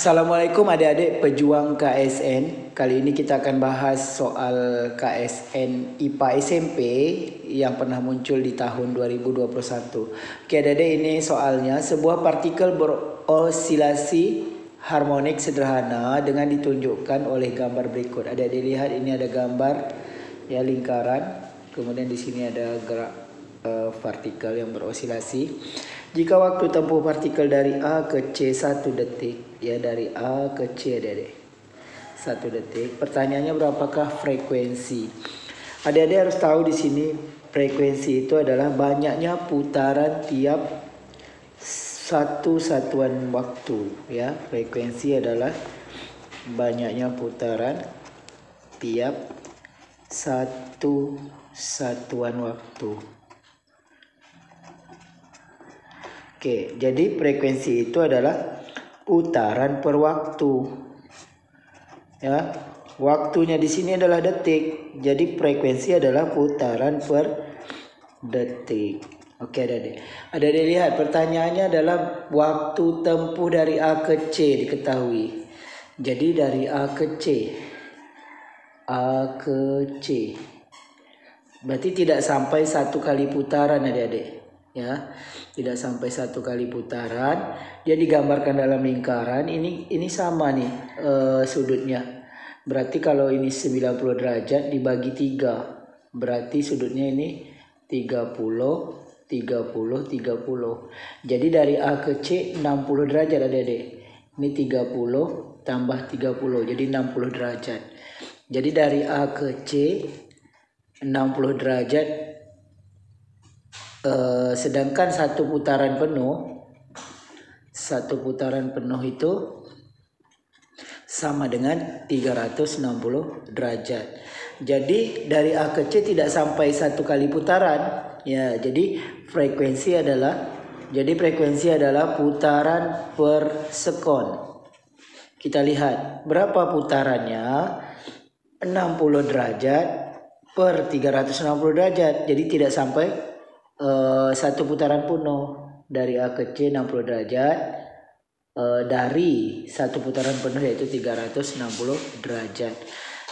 Assalamualaikum adik-adik pejuang KSN. Kali ini kita akan bahas soal KSN IPA SMP yang pernah muncul di tahun 2021. Oke adik-adik, ini soalnya sebuah partikel berosilasi harmonik sederhana dengan ditunjukkan oleh gambar berikut. Adik-adik lihat, ini ada gambar ya lingkaran, kemudian di sini ada gerak partikel yang berosilasi. Jika waktu tempuh partikel dari A ke C 1 detik, ya dari A ke C adik-adik 1 detik. Pertanyaannya berapakah frekuensi? Adik-adik harus tahu di sini frekuensi itu adalah banyaknya putaran tiap satu satuan waktu, ya. Frekuensi adalah banyaknya putaran tiap satu satuan waktu. Oke, jadi frekuensi itu adalah putaran per waktu. Ya, waktunya di sini adalah detik. Jadi frekuensi adalah putaran per detik. Oke, adik-adik. Adik-adik lihat, pertanyaannya adalah waktu tempuh dari A ke C diketahui. Jadi dari A ke C. A ke C. Berarti tidak sampai 1 kali putaran adik-adik. Ya, tidak sampai 1 kali putaran. Dia digambarkan dalam lingkaran. Ini sama nih sudutnya. Berarti kalau ini 90 derajat dibagi 3, berarti sudutnya ini 30 30 30. Jadi dari A ke C 60 derajat adik-adik. Ini 30 tambah 30, jadi 60 derajat. Jadi dari A ke C 60 derajat. Sedangkan satu putaran penuh itu sama dengan 360 derajat. Jadi dari A ke C tidak sampai 1 kali putaran, ya. Jadi frekuensi adalah putaran per sekon. Kita lihat berapa putarannya, 60 derajat per 360 derajat. Jadi tidak sampai 1 putaran penuh. Dari A ke C 60 derajat, dari 1 putaran penuh yaitu 360 derajat.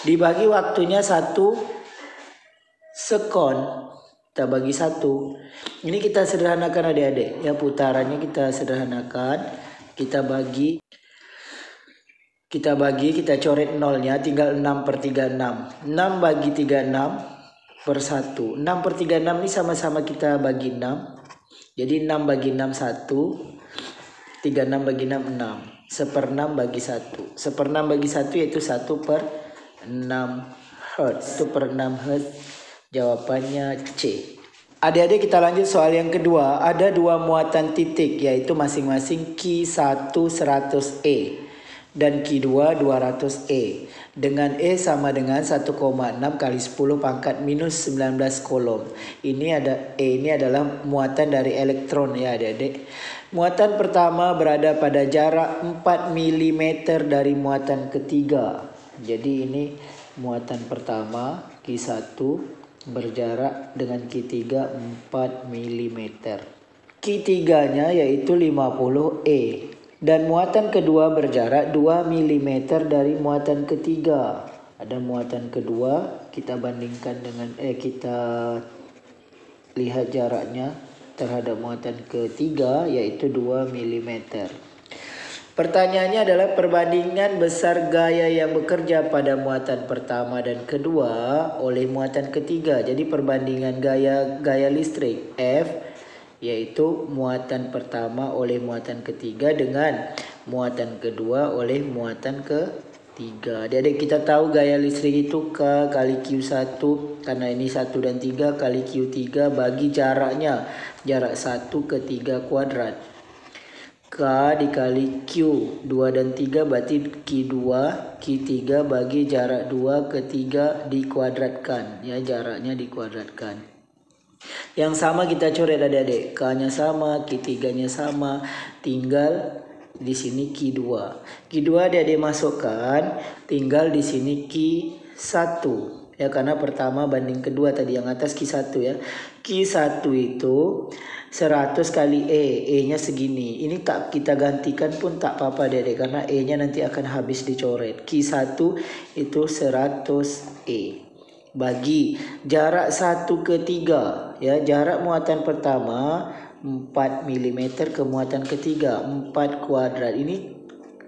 Dibagi waktunya 1 sekon, kita bagi 1. Ini kita sederhanakan adik-adik, ya, putarannya kita sederhanakan. Kita coret nolnya, tinggal 6/36. 6 bagi 36 per 1. 6 per 36 ini sama-sama kita bagi 6. Jadi 6 bagi 6 1. 36 bagi 6 6. 1/6 bagi 1. 1/6 bagi 1 yaitu 1/6 Hz. 1/6 Hz. Jawabannya C. Adik-adik, kita lanjut soal yang kedua. Ada 2 muatan titik, yaitu masing-masing Q1 100E dan Q2 200E, dengan E sama dengan 1,6 kali 10 pangkat minus 19 kolom. Ini adalah muatan dari elektron, ya adik-adik. Muatan pertama berada pada jarak 4 mm dari muatan ketiga. Jadi ini muatan pertama Q1 berjarak dengan Q3 4 mm. Q3-nya yaitu 50E. Dan muatan kedua berjarak 2 mm dari muatan ketiga. Ada muatan kedua, kita bandingkan dengan kita lihat jaraknya terhadap muatan ketiga yaitu 2 mm. Pertanyaannya adalah perbandingan besar gaya yang bekerja pada muatan pertama dan kedua oleh muatan ketiga. Jadi perbandingan gaya listrik F yaitu muatan pertama oleh muatan ketiga dengan muatan kedua oleh muatan ketiga. Jadi kita tahu gaya listrik itu K kali Q1, karena ini 1 dan 3 kali Q3 bagi jaraknya, jarak 1 ke 3 kuadrat. K dikali Q 2 dan 3 berarti Q3 bagi jarak 2 ke 3 dikuadratkan, ya, jaraknya dikuadratkan. Yang sama kita coret adik-adik. K-nya sama, Q3-nya sama. Tinggal di sini Q2. Q2 adik-adik masukkan, tinggal di sini Q1. Ya, karena pertama banding kedua tadi yang atas Q1 ya. Q1 itu 100 kali E-nya segini. Ini tak kita gantikan pun tak apa-apa adik-adik, karena E-nya nanti akan habis dicoret. Q1 itu 100 E. Bagi jarak 1 ke 3 ya, jarak muatan pertama 4 mm ke muatan ketiga 4 kuadrat. Ini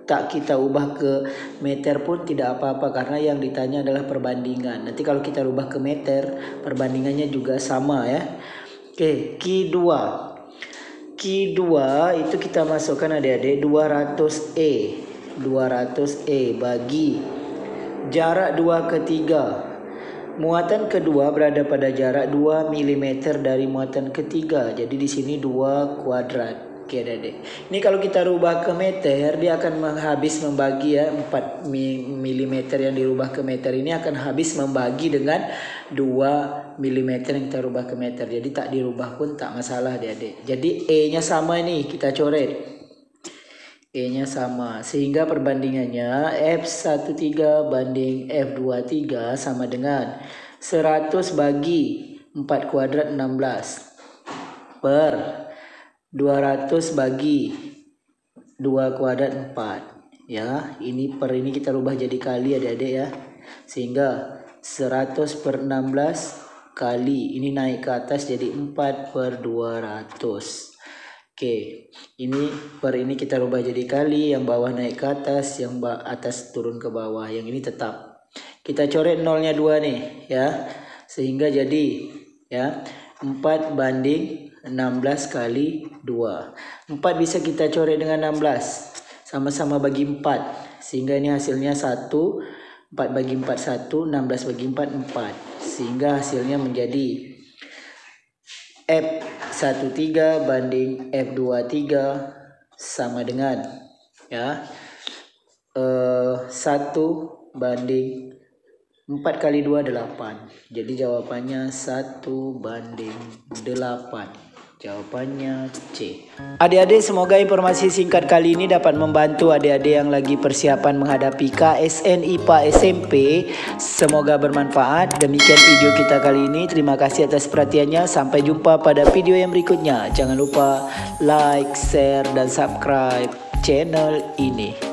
tak kita ubah ke meter pun tidak apa-apa, karena yang ditanya adalah perbandingan. Nanti kalau kita ubah ke meter, perbandingannya juga sama ya. Oke, Q2 itu kita masukkan adik-adik 200 E bagi jarak 2 ke 3. Muatan kedua berada pada jarak 2 mm dari muatan ketiga. Jadi di sini 2 kuadrat. Oke adik-adik. Ini kalau kita rubah ke meter, dia akan habis membagi ya, 4 mm yang dirubah ke meter ini akan habis membagi dengan 2 mm yang kita rubah ke meter. Jadi tak dirubah pun tak masalah adik-adik. Jadi E-nya sama nih, kita coret. E-nya sama, sehingga perbandingannya F13 banding F23 sama dengan 100 bagi 4 kuadrat 16 per 200 bagi 2 kuadrat 4 ya. Ini per ini kita rubah jadi kali adik-adik ya, sehingga 100 per 16 kali ini naik ke atas jadi 4 per 200. Oke, ini per ini kita rubah jadi kali, yang bawah naik ke atas, yang atas turun ke bawah, yang ini tetap. Kita coret nolnya 2 nih ya, sehingga jadi ya 4 banding 16 kali 2. 4 bisa kita coret dengan 16, sama-sama bagi 4, sehingga ini hasilnya 1. 4 bagi 4 1, 16 bagi 4 4, sehingga hasilnya menjadi F13 banding F23 sama dengan ya 1 banding 4 kali 2 8. Jadi jawabannya 1 banding 8. Jawabannya C. Adik-adik, semoga informasi singkat kali ini dapat membantu adik-adik yang lagi persiapan menghadapi KSN IPA SMP. Semoga bermanfaat. Demikian video kita kali ini. Terima kasih atas perhatiannya. Sampai jumpa pada video yang berikutnya. Jangan lupa like, share, dan subscribe channel ini.